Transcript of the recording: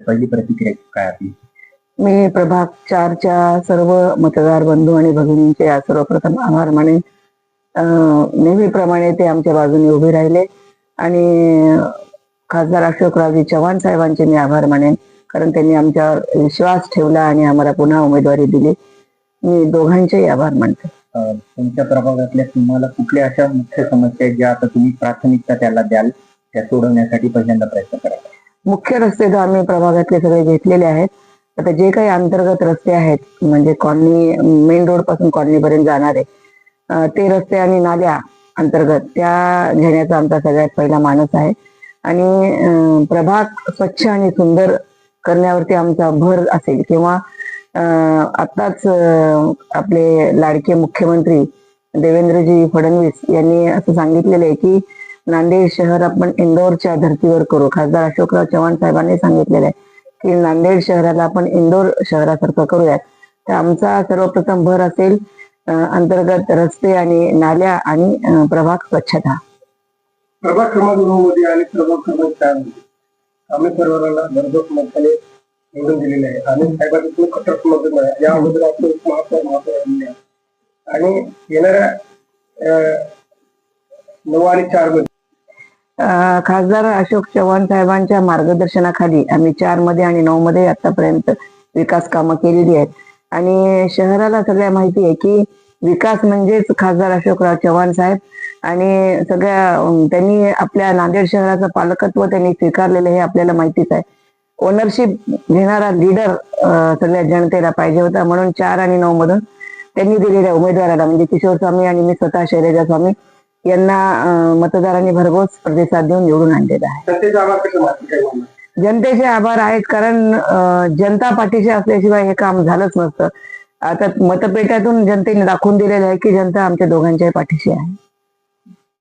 पहिली प्रतिक्रिया काय आपली? मी प्रभाग 4च्या सर्व मतदार बंधू आणि भगिनींचे सर्वप्रथम आभार मानेन. नेहमीप्रमाणे ते आमच्या बाजूने उभे राहिले आणि खासदार अशोकरावजी चव्हाण साहेबांचे मी आभार मानेन, कारण त्यांनी आमच्यावर विश्वास ठेवला आणि आम्हाला पुन्हा उमेदवारी दिली. मी दोघांचेही आभार मानते. तुमच्या प्रभागातल्या तुम्हाला कुठल्या अशा मुख्य समस्या आहेत ज्या आता तुम्ही प्राथमिकता त्याला द्याल, त्या सोडवण्यासाठी पहिल्यांदा प्रयत्न करा? मुख्य रस्ते तर आम्ही प्रभागातले सगळे घेतलेले आहेत. आता जे काही अंतर्गत रस्ते आहेत म्हणजे कॉलनी, मेन रोड पासून कॉलनी पर्यंत जाणारे ते रस्ते आणि नाल्या अंतर्गत त्या घेण्याचा आमचा सगळ्यात पहिला मानस आहे. आणि प्रभाग स्वच्छ आणि सुंदर करण्यावरती आमचा भर असेल. किंवा आताच आपले लाडके मुख्यमंत्री देवेंद्रजी फडणवीस यांनी असं सांगितलेलं आहे की नांदेड शहर आपण इंदोरच्या धर्तीवर करू. खासदार अशोकराव चव्हाण साहेबांनी सांगितलेलं आहे की नांदेड शहराला आपण इंदोर शहरासारखं करूयात. तर आमचा सर्वप्रथम भर असेल अंतर्गत रस्ते आणि नाल्या आणि प्रभाग स्वच्छता. प्रभाग क्रमांक 2 मध्ये आणि प्रभाग क्रमांक 4 मध्ये आम्ही सर्वांना भरघोस मताने निवडून दिलेले आहे. आम्ही साहेबांचे कट्टर समर्थक आहे. याबद्दल आपण महत्व आणि येणाऱ्या 9 आणि 4 मध्ये खासदार अशोक चव्हाण साहेबांच्या मार्गदर्शनाखाली आम्ही 4 मध्ये आणि 9 मध्ये आतापर्यंत विकास कामं केलेली आहेत. आणि शहराला सगळ्या माहिती आहे की विकास म्हणजेच खासदार अशोकराव चव्हाण साहेब. आणि त्यांनी आपल्या नांदेड शहराचं पालकत्व त्यांनी स्वीकारलेलं हे आपल्याला माहितीच आहे. ओनरशिप घेणारा लीडर सगळ्या जनतेला पाहिजे होता, म्हणून 4 आणि 9 मधून त्यांनी दिलेल्या उमेदवाराला म्हणजे किशोर स्वामी आणि मी स्वतः शैलजा स्वामी यांना मतदारांनी भरघोस प्रतिसाद देऊन निवडून आणलेला आहे. जनतेचे आभार आहेत, कारण जनता पाठीशी असल्याशिवाय हे काम झालंच नसतं. आता मतपेट्यातून जनतेने दाखवून दिलेलं आहे की जनता आमच्या दोघांच्याही पाठीशी आहे.